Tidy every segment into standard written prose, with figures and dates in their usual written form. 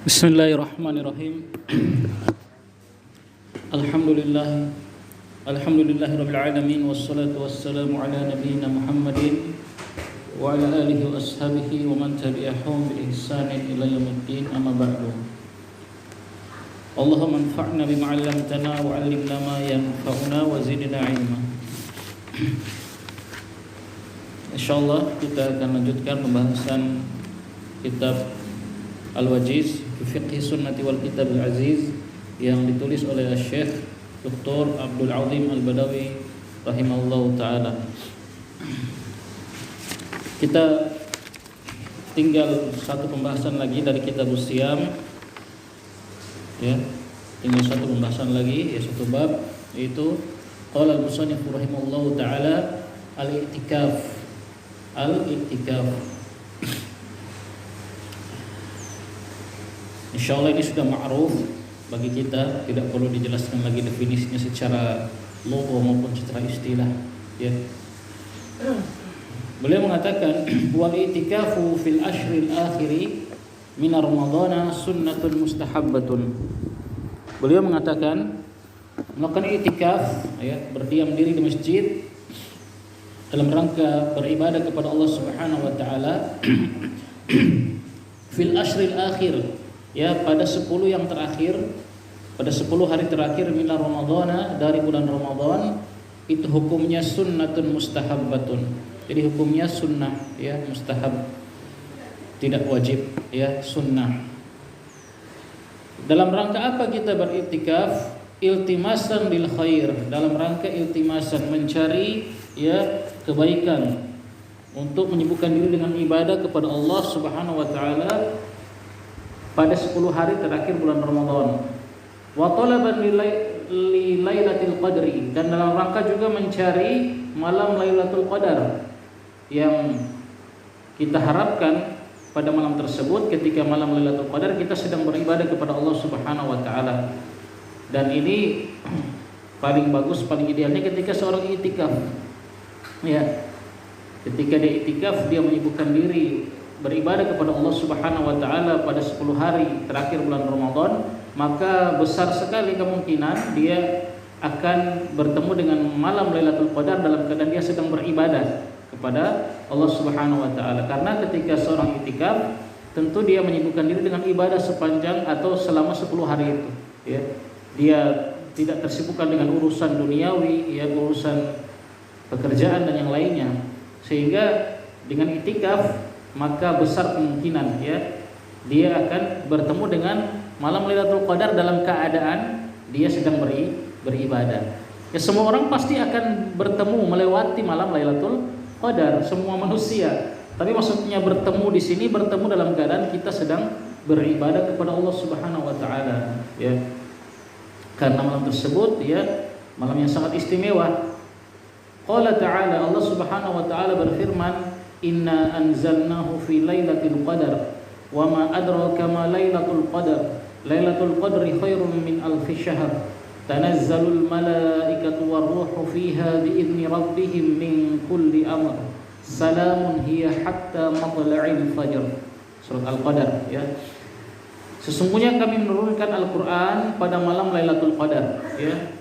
Bismillahirrahmanirrahim. Alhamdulillah Alhamdulillahirabbil alamin wassalatu wassalamu ala nabiyyina Muhammadin wa ala alihi wa ashabihi wa man tabi'ahum bi ihsanin ila yaumiddin, amma ba'du. Allahumma anfa'na bima 'allamtana wa 'allimna ma yanfa'una wa zidna 'ilma. Insyaallah kita akan lanjutkan pembahasan kitab Al-Wajiz fi Fiqh Sunnati wal Kitab Al-Aziz yang ditulis oleh Syekh Dr. Abdul Azim Al-Badawi rahimahullahu taala. Kita tinggal satu pembahasan lagi dari kitab Siyam. Ya, tinggal satu pembahasan lagi, ya satu bab, yaitu qala al-musannif rahimahullahu taala al-i'tikaf. Insyaallah ini sudah ma'ruf bagi kita, tidak perlu dijelaskan lagi definisinya secara logo maupun secara istilah, ya. Beliau mengatakan wal i'tikafu fil ashril akhiri min ramadhana sunnatun mustahabbatun. Beliau mengatakan melakukan i'tikaf, ya, berdiam diri di masjid dalam rangka beribadah kepada Allah Subhanahu wa taala fil ashril akhir, ya, pada 10 yang terakhir, pada 10 hari terakhir min ramadhana, dari bulan Ramadan, itu hukumnya sunnatun mustahabbatun. Jadi hukumnya sunnah, ya, mustahab, tidak wajib, ya, sunnah. Dalam rangka apa kita beriktikaf? Iltimasan lil khair, dalam rangka iltimasan, mencari, ya, kebaikan, untuk menyibukkan diri dengan ibadah kepada Allah Subhanahu wa taala pada 10 hari terakhir bulan Ramadan. Wa talaban li lailatul qadri, dan dalam rangka juga mencari malam Lailatul Qadar, yang kita harapkan pada malam tersebut, ketika malam Lailatul Qadar kita sedang beribadah kepada Allah Subhanahu wa taala. Dan ini paling bagus, paling idealnya ketika seorang i'tikaf. Ya. Ketika dia i'tikaf, dia menyibukkan diri beribadah kepada Allah Subhanahu wa taala pada 10 hari terakhir bulan Ramadan, maka besar sekali kemungkinan dia akan bertemu dengan malam Lailatul Qadar dalam keadaan dia sedang beribadah kepada Allah Subhanahu wa taala. Karena ketika seorang i'tikaf, tentu dia menyibukkan diri dengan ibadah sepanjang atau selama 10 hari itu, ya. Dia tidak tersibukkan dengan urusan duniawi, ya, urusan pekerjaan dan yang lainnya. Sehingga dengan i'tikaf maka besar kemungkinan, ya, dia akan bertemu dengan malam Lailatul Qadar dalam keadaan dia sedang beribadah. Ya, semua orang pasti akan bertemu melewati malam Lailatul Qadar, semua manusia. Tapi maksudnya bertemu di sini, bertemu dalam keadaan kita sedang beribadah kepada Allah Subhanahu wa taala, ya. Karena malam tersebut, ya, malam yang sangat istimewa. Qala ta'ala, Allah Subhanahu wa taala berfirman, inna anzalnahu fi lailatul qadar wa ma adraka ma lailatul qadar lailatul qadri khairun min alfi syahr tanazzalul malaikatu warruhu fiha biidzni rabbihim min kulli amr salamun hiya hatta matla'il fajr. Surat Al-Qadar, ya. Sesungguhnya kami menurunkan Al-Qur'an pada malam Lailatul Qadar, ya.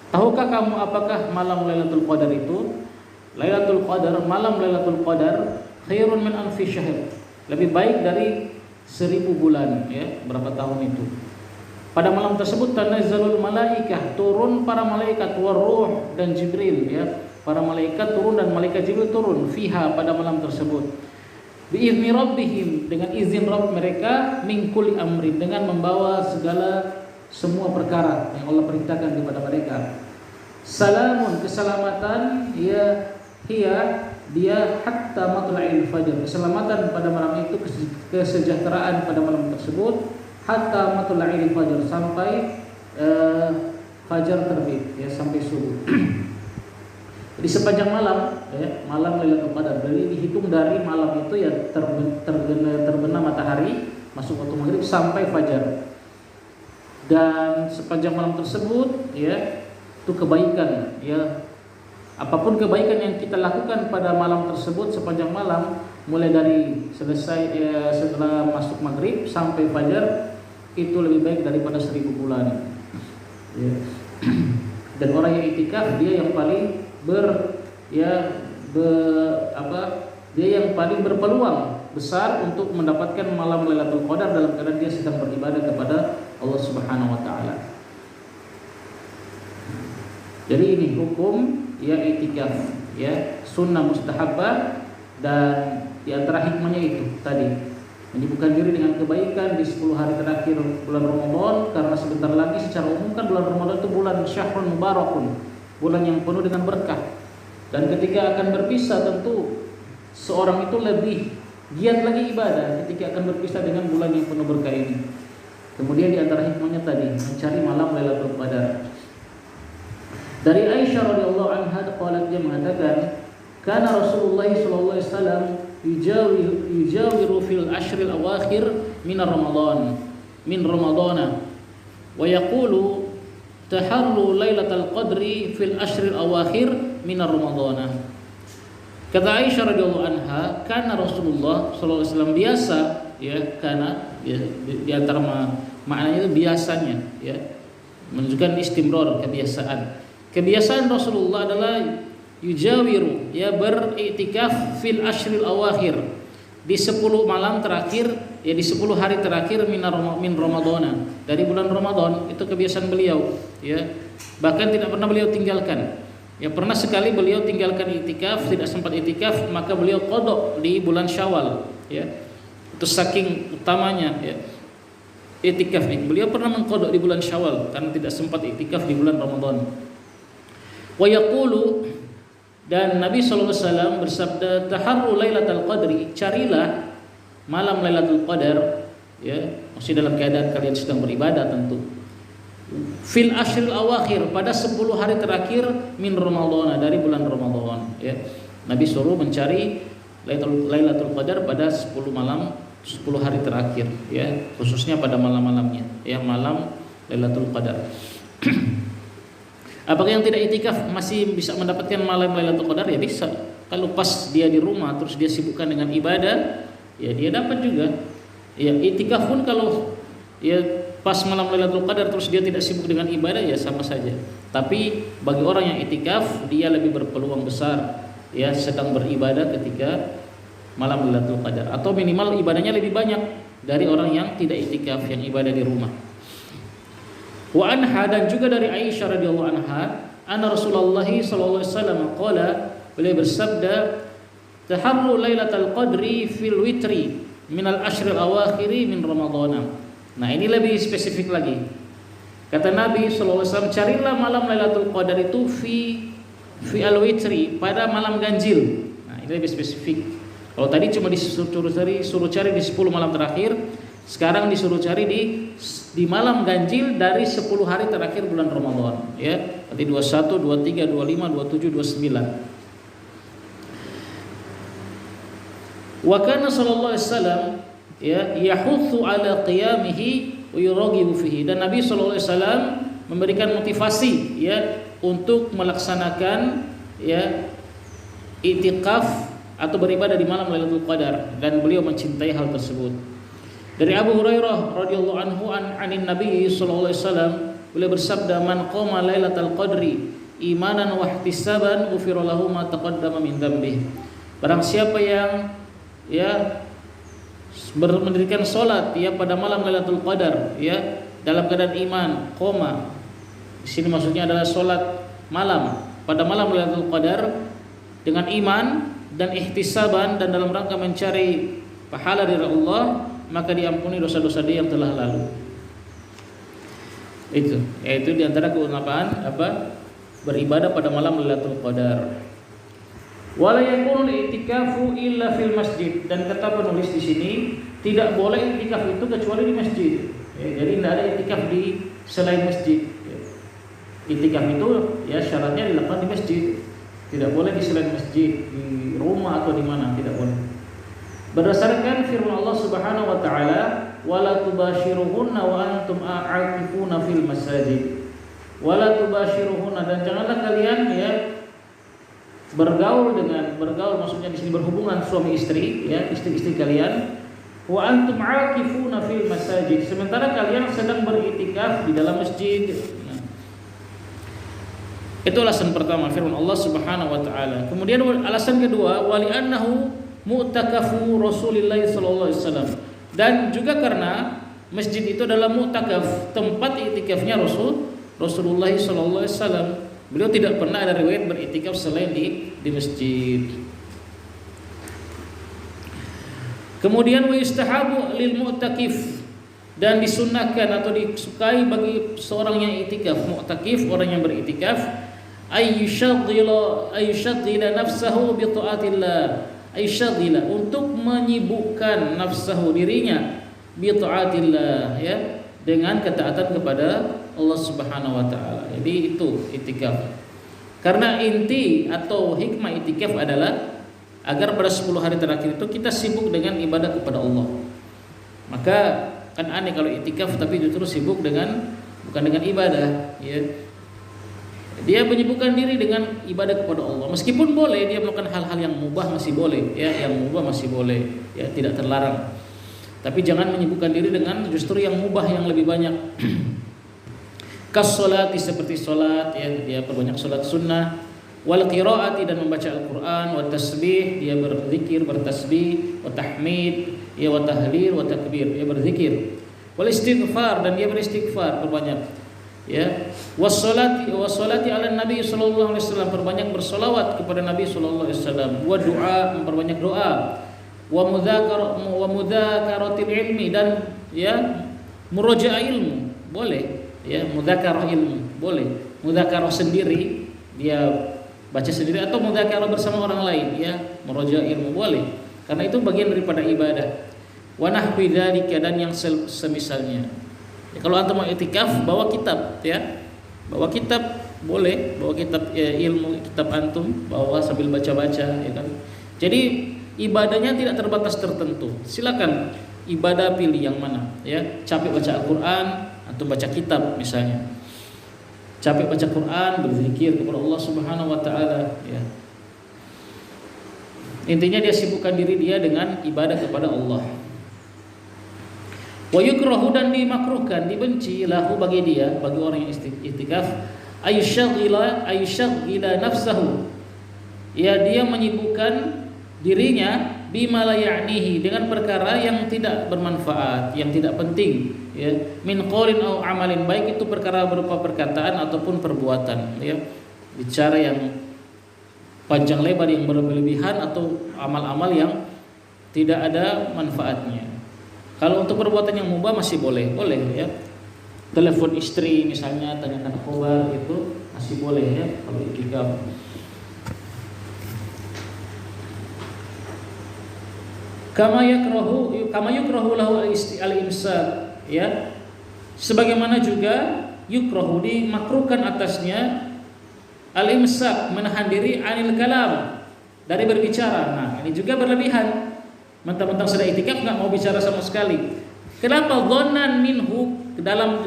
Tahukah kamu apakah malam Lailatul Qadar itu? Lailatul Qadar, malam Lailatul Qadar khairun min alfi syahr, lebih baik dari 1000 bulan, ya. Berapa tahun itu? Pada malam tersebut tanazzalul malaikah, turun para malaikat, waruh, dan Jibril, ya. Para malaikat turun dan malaikat Jibril turun fiha, pada malam tersebut. Biizni rabbihim, dengan izin Rabb mereka, min kulli amrin, dengan membawa semua perkara yang Allah perintahkan kepada mereka. Salamun, keselamatan, ya, hiya, dia, hatta matla'il fajr, keselamatan pada malam itu, kesejahteraan pada malam tersebut, hatta matla'il fajr, sampai fajar terbit, ya, sampai subuh. Jadi sepanjang malam, ya, malam Lailatul Qadar, jadi dihitung dari malam itu, ya, terbenam matahari, masuk waktu maghrib sampai fajar. Dan sepanjang malam tersebut, ya, itu kebaikan, ya, apapun kebaikan yang kita lakukan pada malam tersebut sepanjang malam, mulai dari selesai setelah masuk maghrib sampai fajar itu lebih baik daripada 1000 bulan. Ya. Dan orang yang itikaf dia yang paling dia yang paling berpeluang besar untuk mendapatkan malam Lailatul Qadar dalam keadaan dia sedang beribadah kepada Allah Subhanahu wa taala. Jadi ini hukum ya itikaf, ya sunnah mustahabbah, dan di antara hikmahnya itu tadi menyibukkan diri dengan kebaikan di 10 hari terakhir bulan Ramadan, karena sebentar lagi secara umum kan bulan Ramadan itu bulan syahrul mubarakun, bulan yang penuh dengan berkah. Dan ketika akan berpisah tentu seorang itu lebih giat lagi ibadah ketika akan berpisah dengan bulan yang penuh berkah ini. Kemudian di antara hikmahnya tadi mencari malam Lailatul Qadar. Dari Aisyah radhiyallahu anha qalat, dia mengatakan, kana Rasulullah sallallahu alaihi wasallam yujawiru fil ashril awakhir min Ramadana wa yaqulu taharru lailatal qadri fil ashril awakhir min Ramadana. Kata Aisyah radhiyallahu anha, kana Rasulullah sallallahu alaihi wasallam biasa, ya, karena ya, di antara maknanya itu biasanya, ya, menunjukkan istimrar, kebiasaan. Kebiasaan Rasulullah adalah yujawiru, ya, beriktikaf fil ashril awakhir, di 10 malam terakhir, ya, di 10 hari terakhir min Ramadana, dari bulan Ramadan. Itu kebiasaan beliau, ya. Bahkan tidak pernah beliau tinggalkan. Ya, pernah sekali beliau tinggalkan iktikaf, tidak sempat iktikaf, maka beliau qada di bulan Syawal, ya. Itu saking utamanya, ya, iktikaf ini. Beliau pernah mengqada di bulan Syawal karena tidak sempat iktikaf di bulan Ramadan. Wa yaqulu, dan Nabi sallallahu alaihi wasallam bersabda, taharru lailatul qadri, carilah malam Lailatul Qadar, ya, masih dalam keadaan kalian sedang beribadah tentu. Fil ashril awakhir, pada 10 hari terakhir min Ramadhan, dari bulan Ramadan, ya. Nabi suruh mencari Lailatul Qadar pada 10 malam, 10 hari terakhir, ya, khususnya pada malam-malamnya, ya, malam Lailatul Qadar. Apakah yang tidak itikaf masih bisa mendapatkan malam Lailatul Qadar? Ya bisa. Kalau pas dia di rumah terus dia sibukkan dengan ibadah, ya dia dapat juga. Ya, itikaf pun kalau ya pas malam Lailatul Qadar terus dia tidak sibuk dengan ibadah, ya sama saja. Tapi bagi orang yang itikaf, dia lebih berpeluang besar, ya, sedang beribadah ketika malam Lailatul Qadar, atau minimal ibadahnya lebih banyak dari orang yang tidak itikaf, yang ibadah di rumah. Wa anha, dan juga dari Aisyah radhiyallahu anha, anna Rasulullah sallallahu alaihi wasallam qala, beliau bersabda, taharru lailatul qadri fil witri minal ashril awakhiri min Ramadhana. Nah, ini lebih spesifik lagi. Kata Nabi sallallahu alaihi wasallam, carilah malam Lailatul Qadar itu fi al-witri, pada malam ganjil. Nah, ini lebih spesifik. Kalau tadi cuma disuruh cari di 10 malam terakhir, sekarang disuruh cari di malam ganjil dari 10 hari terakhir bulan Ramadan, ya. Nanti 21, 23, 25, 27, 29. Wa kana sallallahu alaihi wasallam, ya, yahutsu ala qiyamihi wa yuraghibu fihi, dan Nabi sallallahu alaihi wasallam memberikan motivasi, ya, untuk melaksanakan, ya, i'tikaf atau beribadah di malam Lailatul Qadar, dan beliau mencintai hal tersebut. Dari Abu Hurairah radhiyallahu anhu anin Nabi sallallahu alaihi wasallam, beliau bersabda, man qama lailatal qadri imanan wa ihtisaban ghufira lahu ma taqaddama min dzambihi. Barang siapa yang, ya, mendirikan salat, ya, pada malam Lailatul Qadar, ya, dalam keadaan iman, qoma, di sini maksudnya adalah salat malam pada malam Lailatul Qadar dengan iman dan ihtisaban, dan dalam rangka mencari pahala dari Allah, maka diampuni dosa-dosa dia yang telah lalu. Itu, yaitu diantara keutamaan apa? Beribadah pada malam Lailatul Qadar. Wala yakunu i'tikafu illa fil masjid, dan kata penulis di sini tidak boleh i'tikaf itu kecuali di masjid. Ya, jadi tidak ada i'tikaf di selain masjid. Ya. I'tikaf itu, ya, syaratnya dilakukan di masjid. Tidak boleh di selain masjid, di rumah atau di mana, tidak boleh. Berdasarkan firman Allah Subhanahu wa taala, wala tubashiruhunna wa antum a'akifuna fil masajid. Wala tubashiruhunna, dan janganlah kalian, ya, bergaul maksudnya di sini berhubungan suami istri, ya, istri-istri kalian. Wa antum aakifuna fil masajid, sementara kalian sedang beritikaf di dalam masjid. Nah, itu alasan pertama firman Allah Subhanahu wa taala. Kemudian alasan kedua, wali annahu mu'takafu Rasulillah sallallahu alaihi wasallam. Dan juga karena masjid itu adalah mu'takaf, tempat itikafnya Rasulullah sallallahu alaihi wasallam. Beliau tidak pernah ada riwayat beritikaf selain di masjid. Kemudian wa yustahabu lil mu'takif, dan disunnahkan atau disukai bagi seorang yang itikaf, mu'takif, orang yang beritikaf, ayyushaghila nafsahu bi taatillah, ayyushaghila, untuk menyibukkan nafsahu, dirinya, bi taatillah, ya, dengan ketaatan kepada Allah Subhanahu wa taala. Jadi itu itikaf. Karena inti atau hikmah itikaf adalah agar pada 10 hari terakhir itu kita sibuk dengan ibadah kepada Allah. Maka kan aneh kalau itikaf tapi justru sibuk bukan dengan ibadah, ya. Dia menyibukkan diri dengan ibadah kepada Allah. Meskipun boleh dia melakukan hal-hal yang mubah, masih boleh, ya, yang mubah masih boleh, ya, tidak terlarang. Tapi jangan menyibukkan diri dengan justru yang mubah yang lebih banyak. Kas salati, seperti salat, ya, dia perbanyak salat sunnah, wal qiraati, dan membaca Al-Qur'an, wa tasbih, dia berzikir, bertasbih, wa tahmid, ya, wa tahlil, wa takbir, dia berzikir, wal istighfar, dan dia beristighfar perbanyak, ya, was salati ala Nabi sallallahu alaihi wasallam, perbanyak bersolawat kepada Nabi sallallahu alaihi wasallam, wa doa, memperbanyak doa, wa mudzakararatil ilmi, dan, ya, murojaah ilmu boleh, ya, mudzakarah ilmu boleh, mudzakarah sendiri, dia baca sendiri, atau mudzakarah bersama orang lain, ya, murojaah ilmu boleh, karena itu bagian daripada ibadah. Wa nahwi dzalika, dan yang semisalnya. Ya, kalau antum mau itikaf, bawa kitab, ya, bawa kitab boleh, bawa kitab, ya, ilmu, kitab antum bawa sambil baca-baca, ya kan. Jadi ibadahnya tidak terbatas tertentu. Silakan ibadah pilih yang mana, ya. Capek baca Al-Qur'an, antum baca kitab misalnya. Capek baca Quran, berzikir kepada Allah Subhanahu wa taala, ya. Intinya dia sibukkan diri dia dengan ibadah kepada Allah. Wa yukrahu, dan dimakruhkan, dibenci, lahu, bagi dia, bagi orang yang itikaf, ayyushaghila nafsahu, ya, dia menyibukkan dirinya bima la ya'nihi, dengan perkara yang tidak bermanfaat, yang tidak penting, ya, min qaulin aw amalin, baik itu perkara berupa perkataan ataupun perbuatan, ya, bicara yang panjang lebar, yang berlebihan, atau amal-amal yang tidak ada manfaatnya. Kalau untuk perbuatan yang mubah masih boleh, ya. Telepon istri misalnya, tanyakan kabar, itu masih boleh, ya, kalau itikaf. Kama yukrahu lahu al-imsak, ya, sebagaimana juga yukrahu, dimakruhkan atasnya, al-imsak, menahan diri, anil kalam, dari berbicara. Nah, ini juga berlebihan. Mentang-mentang sudah itikaf nggak mau bicara sama sekali. Kenapa? Dhannan minhu,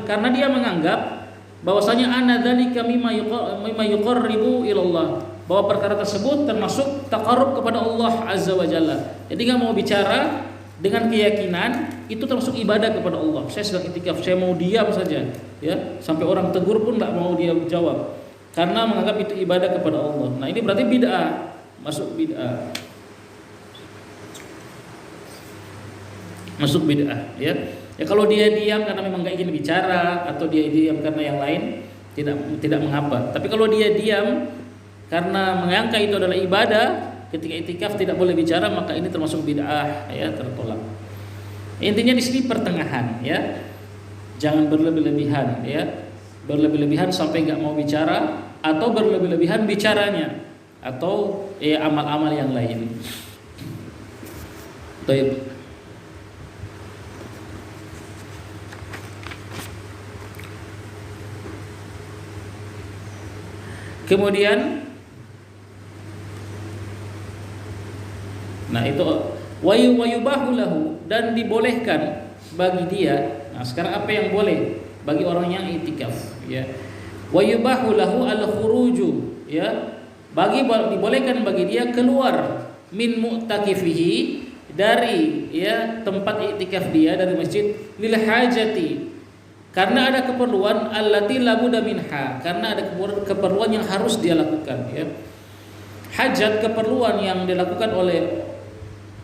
karena dia menganggap bahwasanya ana dzalika mimma yuqarribu ilallah, bahwa perkara tersebut termasuk taqarrub kepada Allah Azza wa Jalla. Jadi nggak mau bicara dengan keyakinan itu termasuk ibadah kepada Allah. Saya sedang itikaf, saya mau diam saja, ya, sampai orang tegur pun nggak mau dia jawab, karena menganggap itu ibadah kepada Allah. Nah, ini berarti bid'ah, masuk bid'ah. Masuk bid'ah, ya. Ya, kalau dia diam karena memang nggak ingin bicara, atau dia diam karena yang lain, tidak mengapa. Tapi kalau dia diam karena menganggap itu adalah ibadah, ketika itikaf tidak boleh bicara, maka ini termasuk bid'ah, ya, tertolak. Intinya di sini pertengahan, ya. Jangan berlebih-lebihan, ya. Berlebih-lebihan sampai nggak mau bicara, atau berlebih-lebihan bicaranya, atau, ya, amal-amal yang lain. Baik. Kemudian, nah itu wayubahu lahu, dan dibolehkan bagi dia. Nah, sekarang apa yang boleh bagi orang yang itikaf, ya? Wayubahu lahu al-khuruju, ya, dibolehkan bagi dia keluar min mu'takifihi, dari ya tempat iktikaf dia, dari masjid, lil hajati, karena ada keperluan, allati la budda minha, karena ada keperluan yang harus dia lakukan ya. Hajat, keperluan yang dilakukan oleh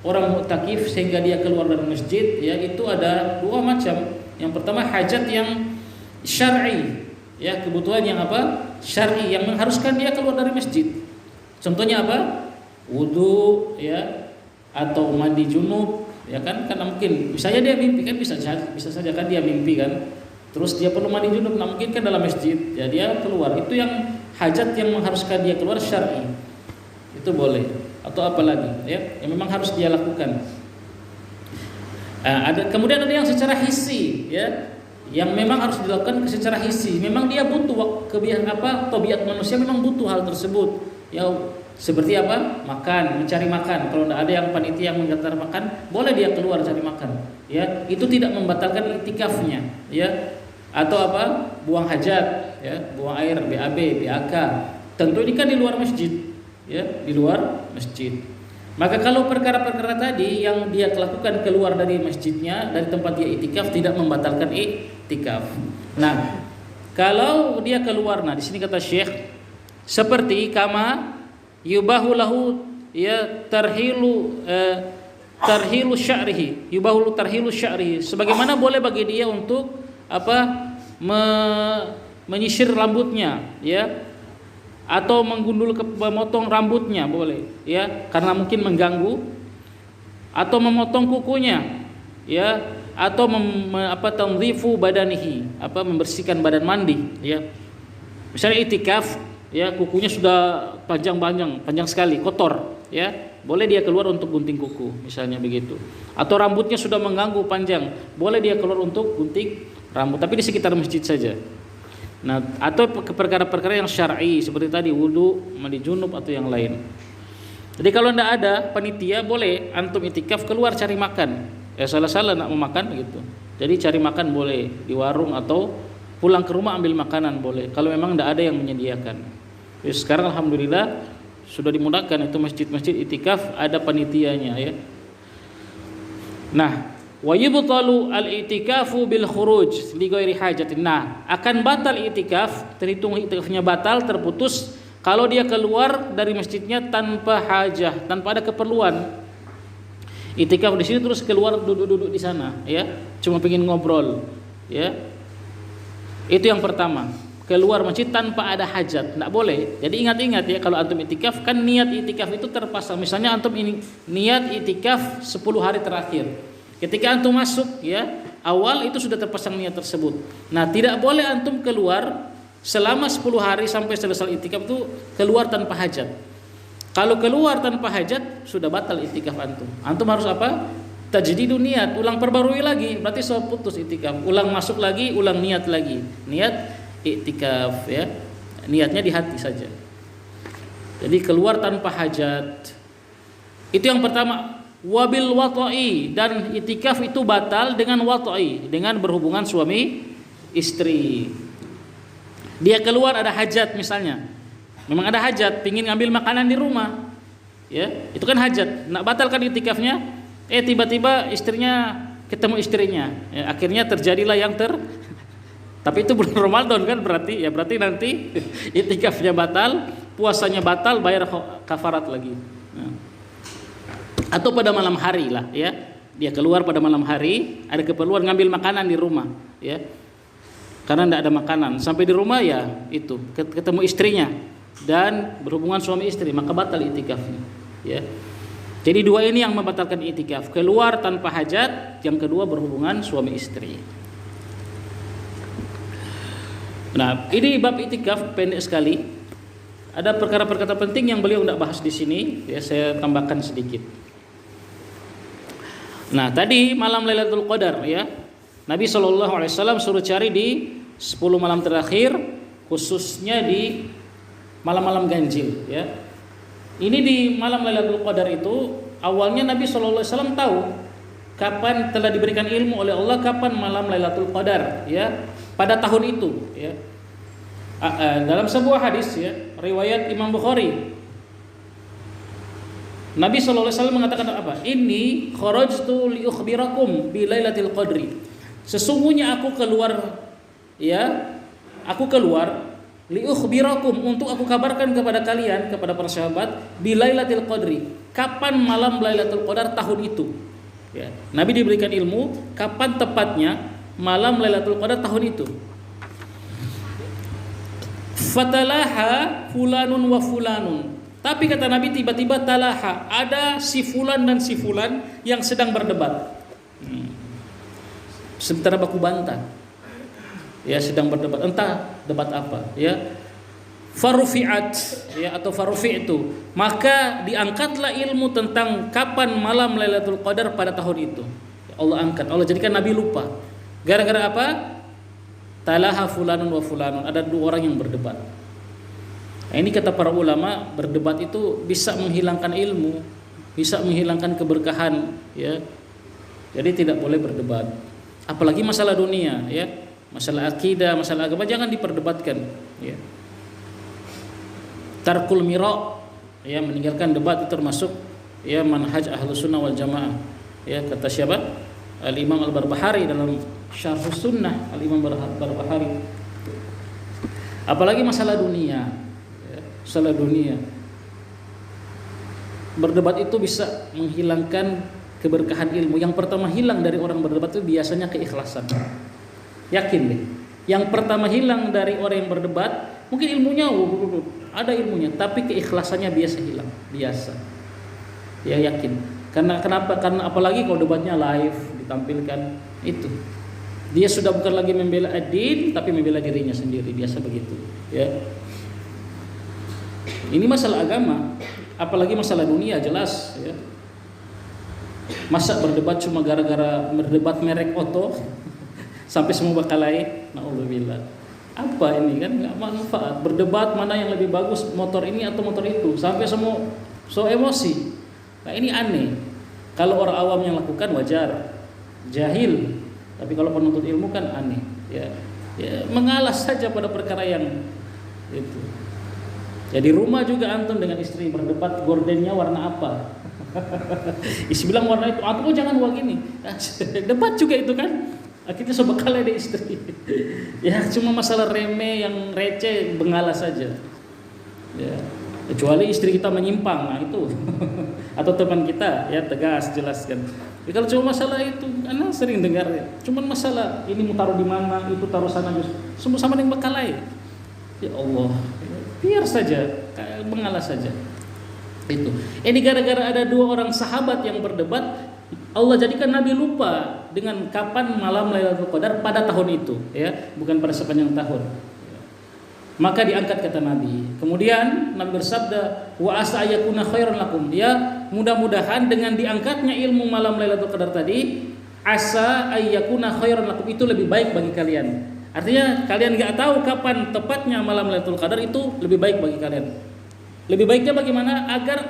orang mu'takif sehingga dia keluar dari masjid ya, itu ada dua macam. Yang pertama hajat yang syar'i ya, kebutuhan yang apa? Syar'i, yang mengharuskan dia keluar dari masjid. Contohnya apa? Wudu ya, atau mandi junub ya kan, karena mungkin misalnya dia mimpi kan, bisa saja kan dia mimpi kan, terus dia perlu mandi junub, nah mungkin kan dalam masjid ya dia keluar, itu yang hajat yang mengharuskan dia keluar syar'i, itu boleh. Atau apa lagi ya, yang memang harus dia lakukan. Kemudian ada yang secara hissi ya, yang memang harus dilakukan secara hissi, memang dia butuh tabiat manusia memang butuh hal tersebut ya. Seperti apa? Makan, mencari makan. Kalau tidak ada yang panitia yang mengantar makan, boleh dia keluar cari makan. Ya, itu tidak membatalkan iktikafnya. Ya, atau apa? Buang hajat, ya, buang air, BAB, BAK. Tentu ini kan di luar masjid, ya, di luar masjid. Maka kalau perkara-perkara tadi yang dia lakukan keluar dari masjidnya, dari tempat dia iktikaf, tidak membatalkan iktikaf. Nah, kalau dia keluar, nah di sini kata Syekh, seperti kama yubahu lahu ya tarhilu sya'rihi, yubahu tarhilu sya'rihi, sebagaimana boleh bagi dia untuk menyisir rambutnya ya, atau memotong rambutnya boleh ya, karena mungkin mengganggu, atau memotong kukunya ya, atau tanzifu badanihi, membersihkan badan mandi ya. Misalnya iktikaf ya, kukunya sudah panjang sekali, kotor ya, boleh dia keluar untuk gunting kuku misalnya begitu. Atau rambutnya sudah mengganggu panjang, boleh dia keluar untuk gunting rambut, tapi di sekitar masjid saja. Nah, atau perkara-perkara yang syar'i seperti tadi wudu, mandi junub atau yang lain. Jadi kalau tidak ada panitia, boleh antum iktikaf keluar cari makan. Salah-salah nak mau makan gitu. Jadi cari makan boleh di warung, atau pulang ke rumah ambil makanan boleh, kalau memang tidak ada yang menyediakan. Jadi sekarang alhamdulillah sudah dimudahkan, itu masjid-masjid iktikaf ada panitianya ya. Nah, wa yubtalu al-i'tikafu bil khuruj li ghairi hajatin. Nah, akan batal i'tikaf, terhitung i'tikafnya batal, terputus kalau dia keluar dari masjidnya tanpa hajah, tanpa ada keperluan. I'tikaf di sini terus keluar duduk-duduk di sana ya, cuma pengen ngobrol ya. Itu yang pertama, keluar masjid tanpa ada hajat, tidak boleh. Jadi ingat-ingat ya, kalau antum i'tikaf kan niat i'tikaf itu terpasang. Misalnya antum ini niat i'tikaf 10 hari terakhir. Ketika antum masuk ya, awal itu sudah terpasang niat tersebut. Nah, tidak boleh antum keluar selama 10 hari sampai selesai i'tikaf itu keluar tanpa hajat. Kalau keluar tanpa hajat sudah batal i'tikaf antum. Antum harus apa? Tajdidun niat, ulang perbarui lagi, berarti sudah putus i'tikaf. Ulang masuk lagi, ulang niat lagi. Niat i'tikaf ya. Niatnya di hati saja. Jadi keluar tanpa hajat. Itu yang pertama. Wabil wata'i, dan i'tikaf itu batal dengan wata'i, dengan berhubungan suami istri. Dia keluar ada hajat misalnya. Memang ada hajat, pingin ngambil makanan di rumah. Ya, itu kan hajat. Nak batalkan i'tikafnya, tiba-tiba istrinya ketemu istrinya. Ya, akhirnya terjadilah yang tapi itu bulan Ramadan kan, berarti nanti i'tikafnya batal, puasanya batal, bayar kafarat lagi. Nah. Atau pada malam hari lah ya, dia keluar pada malam hari, ada keperluan ngambil makanan di rumah ya, karena tidak ada makanan, sampai di rumah ya itu ketemu istrinya dan berhubungan suami istri, maka batal i'tikafnya ya. Jadi dua ini yang membatalkan i'tikaf, keluar tanpa hajat, yang kedua berhubungan suami istri. Nah, ini bab i'tikaf pendek sekali. Ada perkara-perkara penting yang beliau tidak bahas di sini, ya saya tambahkan sedikit. Nah, tadi malam Lailatul Qadar ya. Nabi SAW suruh cari di 10 malam terakhir, khususnya di malam-malam ganjil ya. Ini di malam Lailatul Qadar itu awalnya Nabi SAW tahu kapan, telah diberikan ilmu oleh Allah kapan malam Lailatul Qadar ya, pada tahun itu ya. Dalam sebuah hadis ya, riwayat Imam Bukhari Nabi SAW mengatakan apa? Ini kharajtu li ukhbirakum bi lailatul qadri. Sesungguhnya aku keluar, ya, aku keluar li ukhbirakum, untuk aku kabarkan kepada kalian, kepada para sahabat, bi lailatul qadri, kapan malam Lailatul Qadar tahun itu. Ya. Nabi diberikan ilmu kapan tepatnya malam Lailatul Qadar tahun itu. Fatalaha fulanun wa fulanun. Tapi kata Nabi, tiba-tiba talaha, ada si fulan dan si fulan yang sedang berdebat. Sementara baku bantah. Ya, sedang berdebat, entah debat apa, ya. Farufi'at, ya, atau farufi'tu, maka diangkatlah ilmu tentang kapan malam Lailatul Qadar pada tahun itu. Allah angkat, Allah jadikan Nabi lupa. Gara-gara apa? Talaha fulanun wa fulanun, ada dua orang yang berdebat. Nah, ini kata para ulama, berdebat itu bisa menghilangkan ilmu, bisa menghilangkan keberkahan, ya. Jadi tidak boleh berdebat. Apalagi masalah dunia, ya. Masalah akidah, masalah agama jangan diperdebatkan, ya. Tarkul mira', ya, meninggalkan debat itu termasuk, ya, manhaj Ahlus Sunnah wal Jamaah. Ya, kata siapa? Al-Imam Al-Barbahari dalam Syarh Sunnah, Al-Imam Barbahari. Apalagi masalah dunia. Masalah dunia, berdebat itu bisa menghilangkan keberkahan ilmu. Yang pertama hilang dari orang berdebat itu biasanya keikhlasan. Yakin deh, yang pertama hilang dari orang yang berdebat, mungkin ilmunya ada ilmunya, tapi keikhlasannya biasa hilang, biasa. Ya, yakin. Kenapa? Karena apalagi kalau debatnya live ditampilkan, itu dia sudah bukan lagi membela ad-din, tapi membela dirinya sendiri, biasa begitu, ya. Ini masalah agama, apalagi masalah dunia jelas, ya. Masa berdebat cuma gara-gara berdebat merek oto sampai semua bakalai, naudzubillah. Apa ini, kan nggak manfaat. Berdebat mana yang lebih bagus, motor ini atau motor itu, sampai semua so emosi. Nah, ini aneh. Kalau orang awam yang lakukan wajar, jahil. Tapi kalau penuntut ilmu kan aneh, ya. Ya, mengalah saja pada perkara yang itu. Jadi rumah juga antum dengan istri berdebat gordennya warna apa. Istri bilang warna itu, aku jangan warna gini. Debat juga itu kan. Akhirnya sobat kalah deh istri. Ya, cuma masalah remeh yang receh, bengalah saja. Ya, kecuali istri kita menyimpang, nah itu. Atau teman kita, ya, tegas jelaskan. Ya, kalau cuma masalah itu, karena sering dengar ya. Cuma masalah ini mau taruh di mana, itu taruh sana, semua sama dengan bekalai. Ya Allah, biar saja, mengalah saja. Itu. Ini gara-gara ada dua orang sahabat yang berdebat, Allah jadikan Nabi lupa dengan kapan malam Lailatul Qadar pada tahun itu, ya, bukan pada sepanjang tahun. Maka diangkat kata Nabi. Kemudian Nabi bersabda, wa asa ayakuna khairan lakum. Ya, mudah-mudahan dengan diangkatnya ilmu malam Lailatul Qadar tadi, asa ayakuna khairan lakum, itu lebih baik bagi kalian. Artinya kalian nggak tahu kapan tepatnya malam Lailatul Qadar, itu lebih baik bagi kalian. Lebih baiknya bagaimana? Agar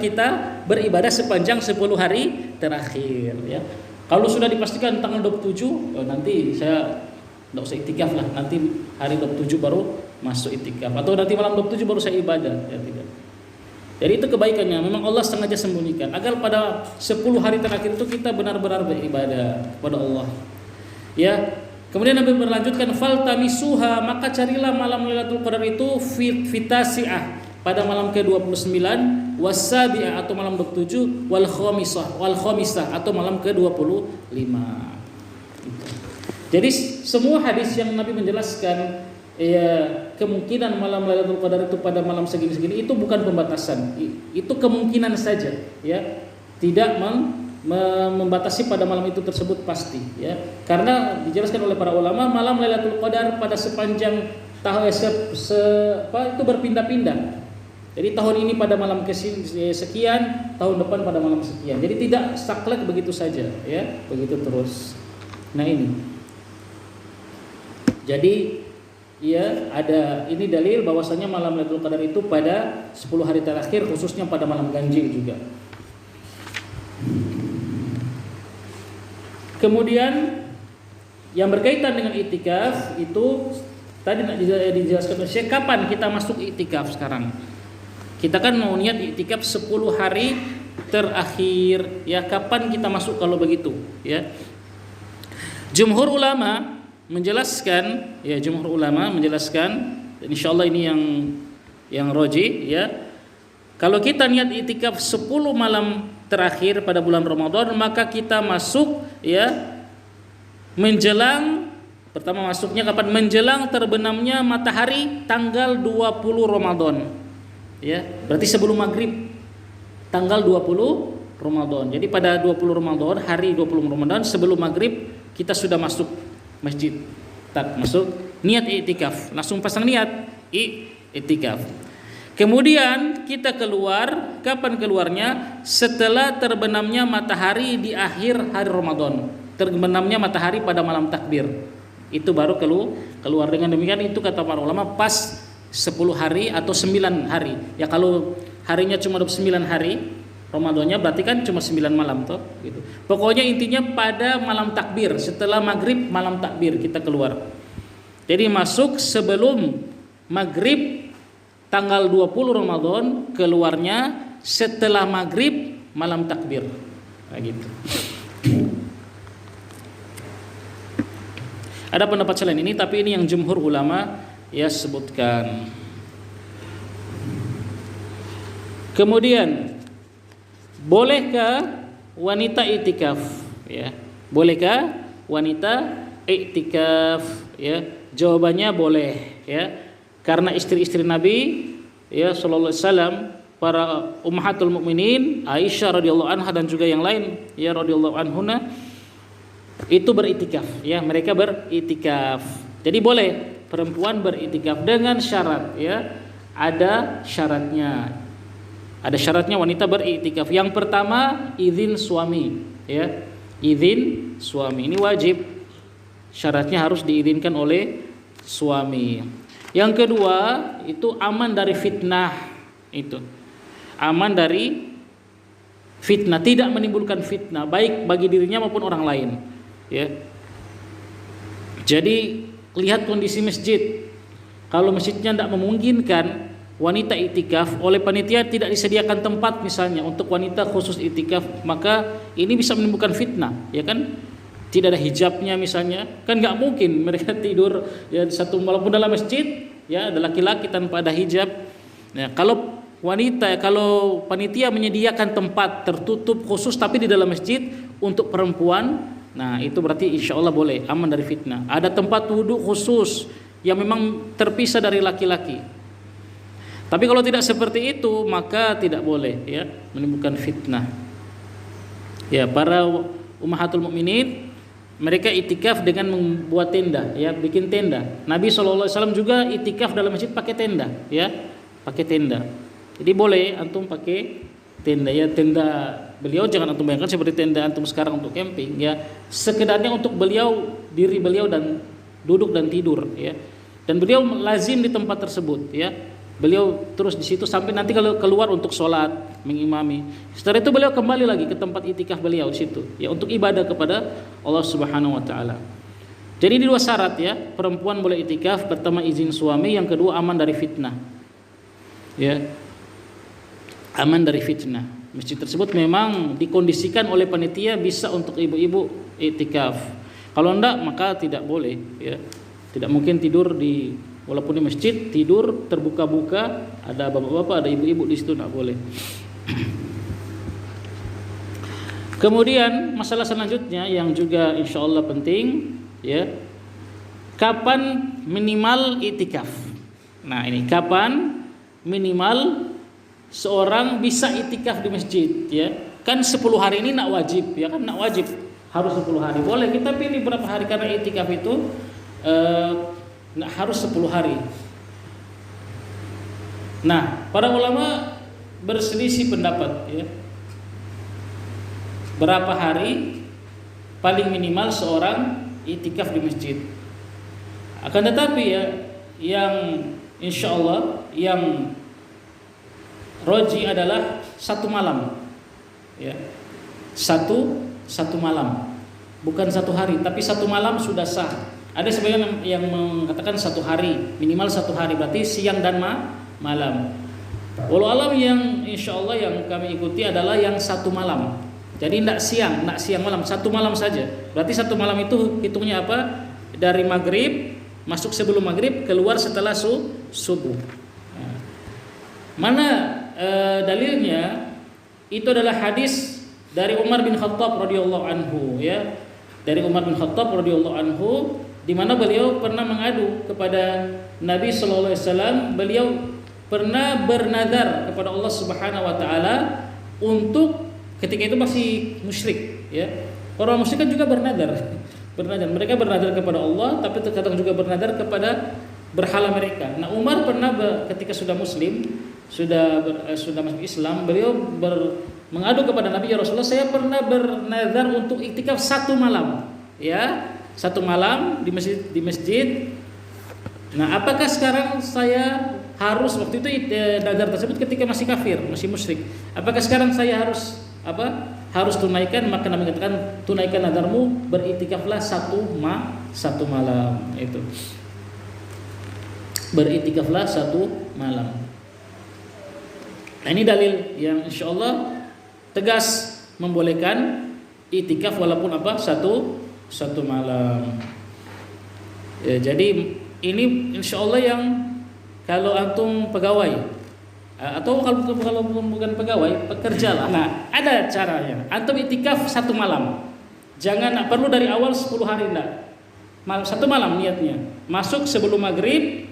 kita beribadah sepanjang 10 hari terakhir, ya. Kalau sudah dipastikan tanggal 27, nanti saya enggak usah iktikaf lah. Nanti hari 27 baru masuk iktikaf, atau nanti malam 27 baru saya ibadah, ya, tidak. Jadi itu kebaikannya. Memang Allah sengaja sembunyikan agar pada 10 hari terakhir itu kita benar-benar beribadah kepada Allah. Ya. Kemudian Nabi berlanjutkan, faltamisuha, maka carilah malam Lailatul Qadar itu fitasi'ah, pada malam ke-29, wasabi'ah atau malam 27, wal khamisah atau malam ke-25. Jadi semua hadis yang Nabi menjelaskan, ya, kemungkinan malam Lailatul Qadar itu pada malam segini-segini, itu bukan pembatasan. Itu kemungkinan saja, ya. Tidak membatasi pada malam itu tersebut pasti, ya. Karena dijelaskan oleh para ulama, malam Lailatul Qadar pada sepanjang tahun itu berpindah-pindah. Jadi tahun ini pada malam sekian, tahun depan pada malam sekian. Jadi tidak saklek begitu saja, ya, begitu terus. Nah, ini. Jadi, ya, ada ini dalil bahwasanya malam Lailatul Qadar itu pada 10 hari terakhir, khususnya pada malam ganjil juga. Kemudian yang berkaitan dengan iktikaf itu tadi dijelaskan, kapan kita masuk iktikaf sekarang. Kita kan mau niat iktikaf 10 hari terakhir, ya kapan kita masuk kalau begitu, ya. Jumhur ulama menjelaskan, insyaallah ini yang roji, ya. Kalau kita niat iktikaf 10 malam terakhir pada bulan Ramadan, maka kita masuk, ya, menjelang, pertama masuknya kapan? Menjelang terbenamnya matahari tanggal 20 Ramadan. Ya, berarti sebelum maghrib tanggal 20 Ramadan. Jadi pada 20 Ramadan, hari 20 Ramadan sebelum maghrib kita sudah masuk masjid. Masuk niat iktikaf, langsung pasang niat iktikaf. Kemudian kita keluar, kapan keluarnya? Setelah terbenamnya matahari di akhir hari Ramadan. Terbenamnya matahari pada malam takbir. Itu baru keluar. Dengan demikian itu kata para ulama pas 10 hari atau 9 hari. Ya kalau harinya cuma 29 hari Ramadannya berarti kan cuma 9 malam toh gitu. Pokoknya intinya pada malam takbir, setelah maghrib malam takbir kita keluar. Jadi masuk sebelum maghrib tanggal 20 Ramadan, keluarnya setelah maghrib malam takbir. Nah, gitu. Ada pendapat selain ini, tapi ini yang jumhur ulama ya sebutkan. Kemudian, bolehkah wanita iktikaf? Ya, bolehkah wanita iktikaf? Ya, jawabannya boleh. Ya, karena istri-istri Nabi, ya sallallahu alaihi wasallam, para ummahatul mukminin, Aisyah radhiyallahu anha dan juga yang lain, ya radhiyallahu anhuna, itu beriktikaf, ya mereka beriktikaf. Jadi boleh perempuan beriktikaf dengan syarat, ya ada syaratnya. Ada syaratnya wanita beriktikaf. Yang pertama izin suami, ya izin suami ini wajib. Syaratnya harus diizinkan oleh suami. Yang kedua itu aman dari fitnah, itu aman dari fitnah, tidak menimbulkan fitnah baik bagi dirinya maupun orang lain. Ya. Jadi lihat kondisi masjid. Kalau masjidnya tidak memungkinkan wanita iktikaf, oleh panitia tidak disediakan tempat misalnya untuk wanita khusus iktikaf, maka ini bisa menimbulkan fitnah, ya kan? Tidak ada hijabnya misalnya, kan nggak mungkin mereka tidur ya satu walaupun dalam masjid, ya ada laki-laki tanpa ada hijab. Nah, kalau wanita, kalau panitia menyediakan tempat tertutup khusus tapi di dalam masjid untuk perempuan, nah itu berarti insya Allah boleh, aman dari fitnah. Ada tempat wudhu khusus yang memang terpisah dari laki-laki. Tapi kalau tidak seperti itu maka tidak boleh, ya menimbulkan fitnah. Ya para ummahatul mukminin mereka itikaf dengan membuat tenda, ya bikin tenda. Nabi SAW juga itikaf dalam masjid pakai tenda, ya pakai tenda. Jadi boleh antum pakai tenda, ya tenda beliau jangan antum bayangkan seperti tenda antum sekarang untuk camping, ya sekedarnya untuk beliau, diri beliau dan duduk dan tidur, ya dan beliau lazim di tempat tersebut, ya beliau terus di situ sampai nanti kalau keluar untuk sholat mengimami. Setelah itu beliau kembali lagi ke tempat itikaf beliau di situ, ya untuk ibadah kepada Allah Subhanahu Wa Taala. Jadi di dua syarat, ya perempuan boleh itikaf, pertama izin suami, yang kedua aman dari fitnah, ya aman dari fitnah. Masjid tersebut memang dikondisikan oleh panitia bisa untuk ibu-ibu itikaf. Kalau enggak maka tidak boleh, ya tidak mungkin tidur di, walaupun di masjid tidur terbuka-buka, ada bapak-bapak, ada ibu-ibu di situ, tidak boleh. Kemudian masalah selanjutnya yang juga insya Allah penting, ya kapan minimal itikaf. Nah ini kapan minimal seorang bisa itikaf di masjid, ya kan 10 hari ini nak wajib, ya kan nak wajib harus 10 hari. Boleh kita pilih berapa hari karena itikaf itu harus 10 hari. Nah, para ulama berselisih pendapat, ya. Berapa hari paling minimal seorang itikaf di masjid. Akan tetapi ya, yang insya Allah yang roji adalah 1 malam, ya. Satu malam, bukan 1 hari, tapi 1 malam sudah sah. Ada sebagian yang mengatakan 1 hari, minimal 1 hari, berarti siang dan malam. Walau alam yang insya Allah yang kami ikuti adalah yang satu malam. Jadi tidak siang malam, satu malam saja. Berarti satu malam itu hitungnya apa? Dari maghrib, masuk sebelum maghrib, keluar setelah subuh. Nah, mana dalilnya? Itu adalah hadis dari Umar bin Khattab radhiyallahu anhu, ya. Dari Umar bin Khattab radhiyallahu anhu, di mana beliau pernah mengadu kepada Nabi sallallahu alaihi wasallam, beliau pernah bernadar kepada Allah Subhanahu wa taala untuk ketika itu masih musyrik, ya. Orang musyrik kan juga bernadar. Mereka bernadar kepada Allah, tapi terkadang juga bernadar kepada berhala mereka. Nah, Umar pernah ketika sudah muslim, sudah masuk Islam, beliau mengadu kepada Nabi, ya Rasulullah, saya pernah bernadar untuk iktikaf satu malam, ya, satu malam di masjid. Nah, apakah sekarang saya harus, waktu itu nadar tersebut ketika masih kafir, masih musyrik, apakah sekarang saya harus harus tunaikan? Maka Nabi katakan, tunaikan nadarmu, beriktikaflah satu malam. Itu beriktikaflah satu malam. Nah, ini dalil yang insya Allah tegas membolehkan iktikaf walaupun satu malam. Ya, jadi ini insya Allah yang kalau antum pegawai atau kalau bukan pegawai, pekerja lah. Nah, ada caranya. Antum iktikaf satu malam. Jangan perlu dari awal 10 hari, enggak. Satu malam niatnya. Masuk sebelum maghrib,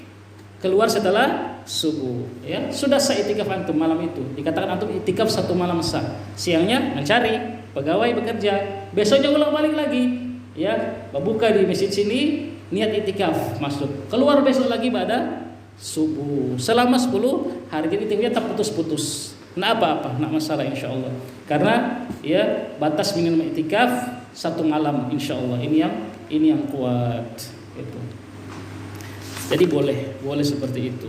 keluar setelah subuh, ya. Sudah sah iktikaf antum malam itu. Dikatakan antum iktikaf satu malam sah. Siangnya mencari pegawai bekerja. Besoknya ulang balik lagi, ya. Buka di masjid sini, niat iktikaf, masuk. Keluar besok lagi pada subuh. Selama 10 hari, jadi itikafnya tak putus-putus. Nah, apa-apa, nak masalah insyaallah. Karena ya batas minimal iktikaf satu malam insyaallah. Ini yang kuat itu. Jadi boleh seperti itu.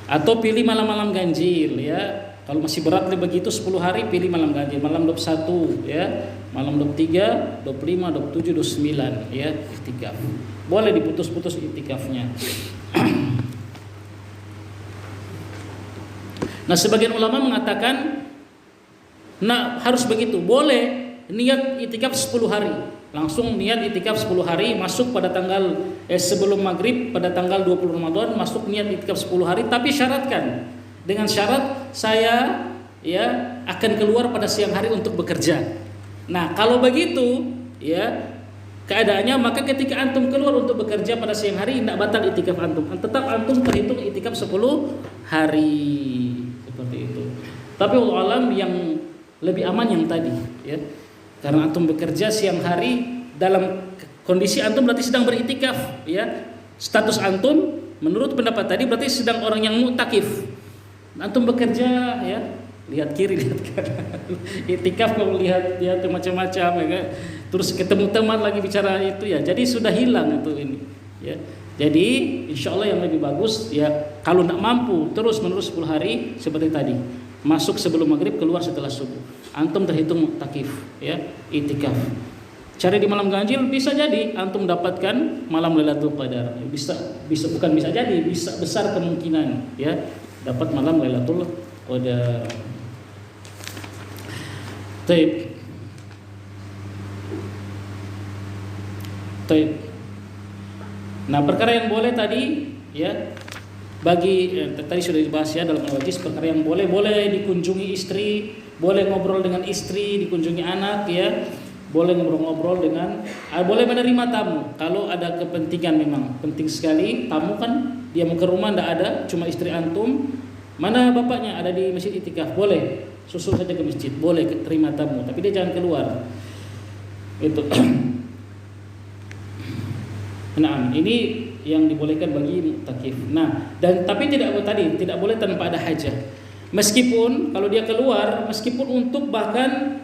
Atau pilih malam-malam ganjil, ya. Kalau masih berat begitu 10 hari, pilih malam ganjil. Malam 21, ya. Malam 23, 25, 27, 29, ya, iktikaf. Boleh diputus-putus iktikafnya. Nah, sebagian ulama mengatakan harus begitu. Boleh niat iktikaf 10 hari. Langsung niat iktikaf 10 hari, masuk pada tanggal sebelum maghrib pada tanggal 20 Ramadan, masuk niat iktikaf 10 hari, tapi syaratkan dengan syarat saya ya akan keluar pada siang hari untuk bekerja. Nah, kalau begitu ya keadaannya, maka ketika antum keluar untuk bekerja pada siang hari, tidak batal iktikaf antum. Tetap antum terhitung iktikaf 10 hari. Seperti itu. Tapi Allah alam yang lebih aman yang tadi, ya. Karena antum bekerja siang hari, dalam kondisi antum berarti sedang beriktikaf, ya. Status antum menurut pendapat tadi berarti sedang orang yang mu'takif. Antum bekerja, ya, lihat kiri, lihat kanan. Iktikaf kalau lihat macam-macam, ya. Terus ketemu teman lagi bicara itu, ya. Jadi sudah hilang itu ini, ya. Jadi insya Allah yang lebih bagus, ya, kalau tidak mampu terus menerus 10 hari seperti tadi, masuk sebelum maghrib, keluar setelah subuh, antum terhitung mu'takif, ya, iktikaf. Cari di malam ganjil, bisa jadi antum dapatkan malam Lailatul Qadar. Bisa besar kemungkinan, ya, dapat malam Lailatul Qadar. Taib. Nah, perkara yang boleh tadi, ya, bagi tadi sudah dibahas, ya, dalam al-wajiz, perkara yang boleh dikunjungi istri, boleh ngobrol dengan istri, dikunjungi anak, ya, boleh ngobrol-ngobrol dengan, boleh menerima tamu kalau ada kepentingan. Memang penting sekali, tamu kan dia mau ke rumah, tidak ada, cuma istri antum, mana bapaknya ada di masjid iktikaf, boleh susul saja ke masjid, boleh terima tamu, tapi dia jangan keluar. Itu. Nah, ini yang dibolehkan bagi mu'takif. Nah, dan tapi tidak boleh tanpa ada hajah. Meskipun kalau dia keluar, meskipun untuk bahkan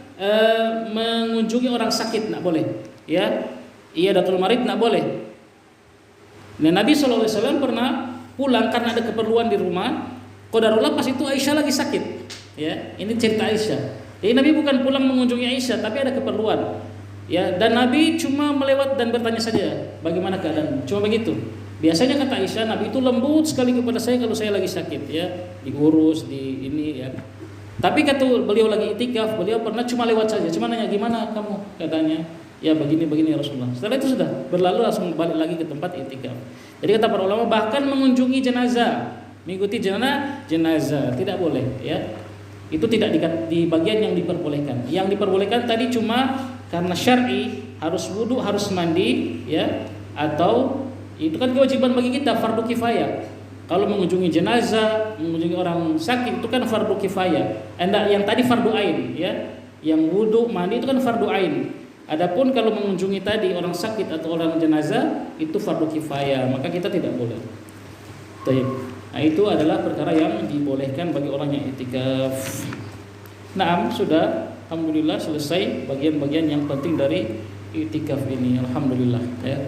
mengunjungi orang sakit, tidak boleh. Ya, iyadatul marid tidak boleh. Nah, Nabi SAW pernah pulang karena ada keperluan di rumah. Qadarullah pas itu Aisyah lagi sakit. Ya, ini cerita Aisyah. Jadi Nabi bukan pulang mengunjungi Aisyah, tapi ada keperluan. Ya, dan Nabi cuma melewat dan bertanya saja, bagaimana keadaan? Cuma begitu. Biasanya kata Aisyah, Nabi itu lembut sekali kepada saya kalau saya lagi sakit, ya. diurus di ini ya. Tapi kata beliau lagi itikaf, beliau pernah cuma lewat saja, cuma nanya gimana kamu, katanya ya begini ya Rasulullah. Setelah itu sudah berlalu, langsung balik lagi ke tempat itikaf. Jadi kata para ulama bahkan mengunjungi jenazah, mengikuti jenazah tidak boleh ya. Itu tidak di bagian yang diperbolehkan. Yang diperbolehkan tadi cuma karena syar'i, harus wudu, harus mandi ya, atau itu kan kewajiban bagi kita, fardu kifayah. Kalau mengunjungi jenazah, mengunjungi orang sakit itu kan fardu kifayah. Yang tadi fardu ain ya. Yang wudu, mandi itu kan fardu ain. Adapun kalau mengunjungi tadi orang sakit atau orang jenazah itu fardu kifayah, maka kita tidak boleh. Baik. Nah, itu adalah perkara yang dibolehkan bagi orang yang i'tikaf. Naam, sudah alhamdulillah selesai bagian-bagian yang penting dari i'tikaf ini. Alhamdulillah ya.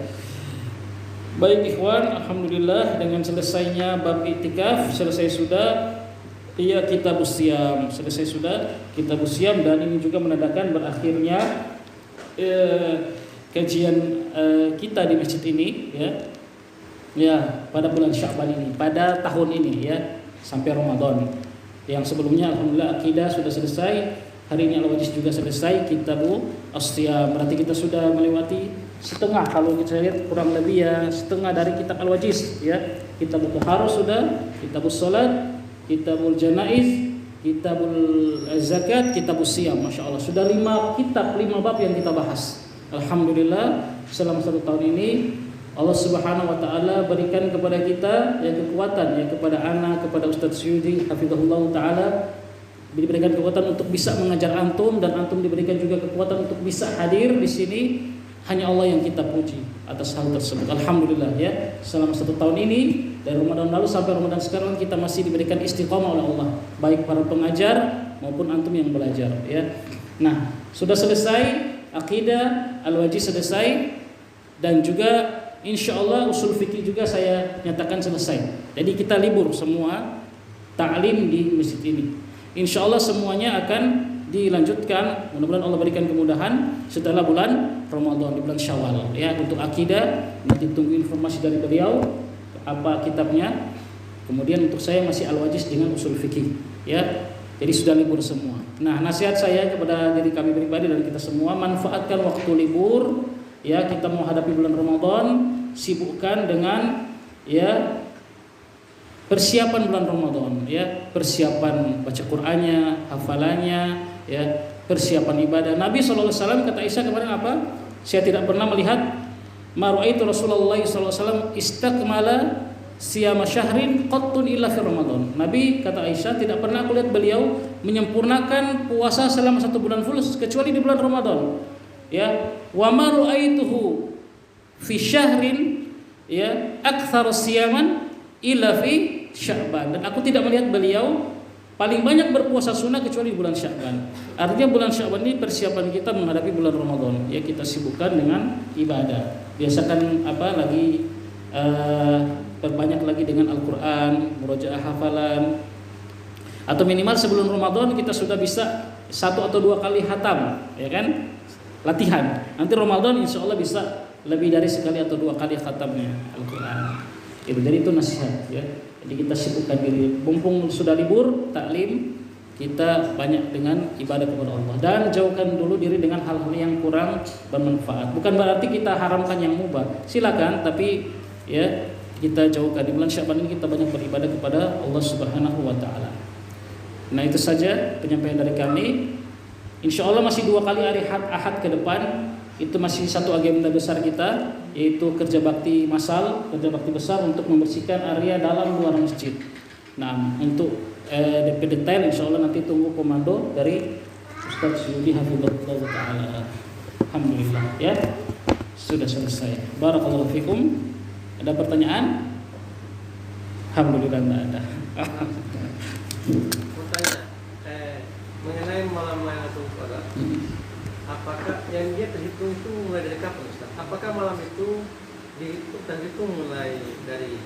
Baik ikhwan, alhamdulillah dengan selesainya bab i'tikaf, selesai sudah kitabus siam, selesai sudah kitabus siam, dan ini juga menandakan berakhirnya kajian kita di masjid ini ya pada bulan Sya'ban ini, pada tahun ini ya, sampai Ramadan. Yang sebelumnya alhamdulillah akidah sudah selesai, hari ini al-wajiz juga selesai, kitabu as-siyam, berarti kita sudah melewati setengah, kalau kita lihat kurang lebih ya setengah dari kitab al-wajiz ya. Kitabul taharus sudah, kitabus salat, kitabul janaiz, kitabul zakat, kitabus siyam. Masya Allah sudah 5 kitab, 5 bab yang kita bahas. Alhamdulillah selama 1 tahun ini Allah Subhanahu wa taala berikan kepada kita ya kekuatan ya, kepada anak, kepada Ustaz Syudi hafizahullah taala, diberikan kekuatan untuk bisa mengajar antum, dan antum diberikan juga kekuatan untuk bisa hadir di sini. Hanya Allah yang kita puji atas hal tersebut. Alhamdulillah ya, selama 1 tahun ini dari Ramadan lalu sampai Ramadan sekarang kita masih diberikan istiqamah oleh Allah, baik para pengajar maupun antum yang belajar ya. Nah, sudah selesai akidah, al-wajiz selesai, dan juga insyaallah usul fikih juga saya nyatakan selesai. Jadi kita libur semua ta'lim di masjid ini. Insyaallah semuanya akan dilanjutkan, mudah-mudahan Allah berikan kemudahan setelah bulan Ramadan, di bulan Syawal ya. Untuk akidah nanti tunggu informasi dari beliau apa kitabnya. Kemudian untuk saya masih al-wajiz dengan usul fikih ya. Jadi sudah libur semua. Nah, nasihat saya kepada diri kami pribadi dan kita semua, manfaatkan waktu libur ya. Kita mau hadapi bulan Ramadan, sibukkan dengan ya persiapan bulan Ramadan ya, persiapan baca Qur'annya, hafalannya ya, persiapan ibadah. Nabi SAW kata Aisyah kemarin apa? Saya tidak pernah melihat marwaitu Rasulullah SAW istakmala siyama syahrin qattun illa fi Ramadan. Nabi kata Aisyah tidak pernah aku lihat beliau menyempurnakan puasa selama 1 bulan full kecuali di bulan Ramadan. Ya, wa ma ra'aituhu fi syahrin ya aktsar siyaman illa fi Sya'ban. Dan aku tidak melihat beliau paling banyak berpuasa sunnah kecuali di bulan Sya'ban. Artinya bulan Sya'ban ini persiapan kita menghadapi bulan Ramadan. Ya, kita sibukkan dengan ibadah. Biasakan perbanyak lagi dengan Al-Qur'an, murojaah hafalan. Atau minimal sebelum Ramadan kita sudah bisa 1 atau 2 kali khatam, ya kan? Latihan. Nanti Ramadan insyaallah bisa lebih dari sekali atau 2 kali khatamnya Al-Qur'an. Jadi itu nasihat ya. Jadi kita sibukkan diri, mumpung sudah libur taklim, kita banyak dengan ibadah kepada Allah, dan jauhkan dulu diri dengan hal-hal yang kurang bermanfaat. Bukan berarti kita haramkan yang mubah, silakan, tapi ya kita jauhkan. Di bulan Sya'ban ini kita banyak beribadah kepada Allah Subhanahu wa taala. Nah, itu saja penyampaian dari kami. Insyaallah masih 2 kali hari Ahad ke depan. Itu masih satu agenda besar kita, yaitu kerja bakti massal, kerja bakti besar untuk membersihkan area dalam luar masjid. Nah, untuk detail insyaallah nanti tunggu komando dari Ustaz Syudi hafizahullah taala. Alhamdulillah ya. Sudah selesai. Barakallahu fikum. Ada pertanyaan? Alhamdulillah tidak ada. Mengenai malam Lailatul Qadar, apakah yang dia terhitung itu mulai dari kapan, Ustaz? Apakah malam itu terhitung mulai dari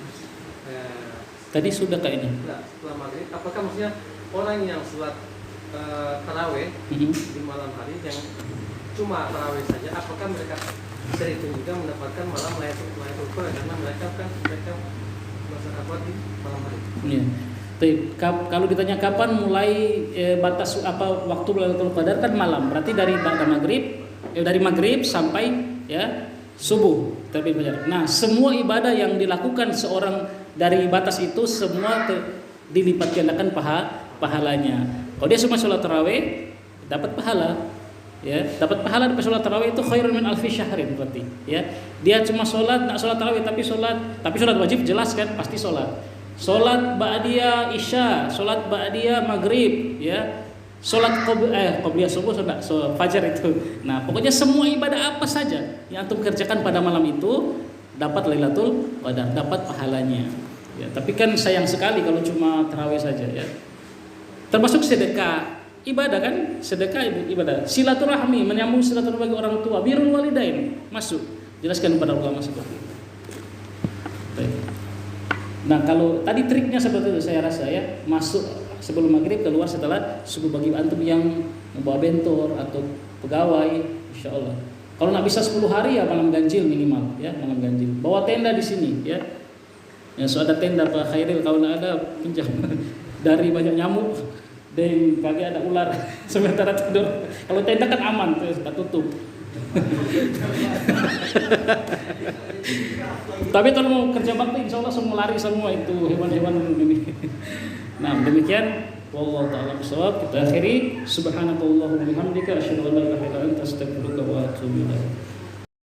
tadi sudah kak ini? Setelah maghrib. Apakah maksudnya orang yang sholat taraweh di malam hari yang cuma taraweh saja, apakah mereka terhitung juga mendapatkan malam Lailatul Qadar karena mereka masa apa di malam hari? Iya. Kalau ditanya kapan mulai batas apa waktu Lailatul Qadar kan malam. Berarti dari maghrib sampai ya subuh terbit fajar. Nah, semua ibadah yang dilakukan seorang dari batas itu semua dilipat gandakan pahalanya. Kalau dia cuma sholat tarawih dapat pahala, ya dapat pahala di sholat tarawih itu khairun min alfi syahrin berarti, ya. Dia cuma sholat tarawih tapi sholat wajib jelas kan pasti sholat. Sholat ba'diyah isya, sholat ba'diyah maghrib, ya, sholat qobliyah subuh, sholat fajar itu. Nah, pokoknya semua ibadah apa saja yang antum kerjakan pada malam itu dapat Lailatul Qadar, dapat pahalanya. Ya, tapi kan sayang sekali kalau cuma tarawih saja, ya. Termasuk sedekah, ibadah kan, sedekah ibadah. Silaturahmi, menyambung silaturahmi bagi orang tua, birrul walidain masuk. Jelaskan kepada ulama seperti itu. Baik. Nah, kalau tadi triknya seperti itu saya rasa, ya, masuk sebelum maghrib, keluar setelah subuh bagi antum yang membawa bentor atau pegawai, insya Allah. Kalau nggak bisa 10 hari ya malam ganjil minimal, ya malam ganjil. Bawa tenda di sini, ya. Ya, so ada tenda Pak Khairil, kalau nggak ada pinjam dari banyak nyamuk dan kaki ada ular sementara tidur. Kalau tenda kan aman, kita tutup. Tapi kalau mau kerja bakti insya Allah semua lari semua itu hewan-hewan ini. Nah, demikian wallahu ta'ala bishawab. Kita akhiri subhanakallahumma wa bihamdika asyhadu an la ilaha illa anta astaghfiruka wa atubu ilaik.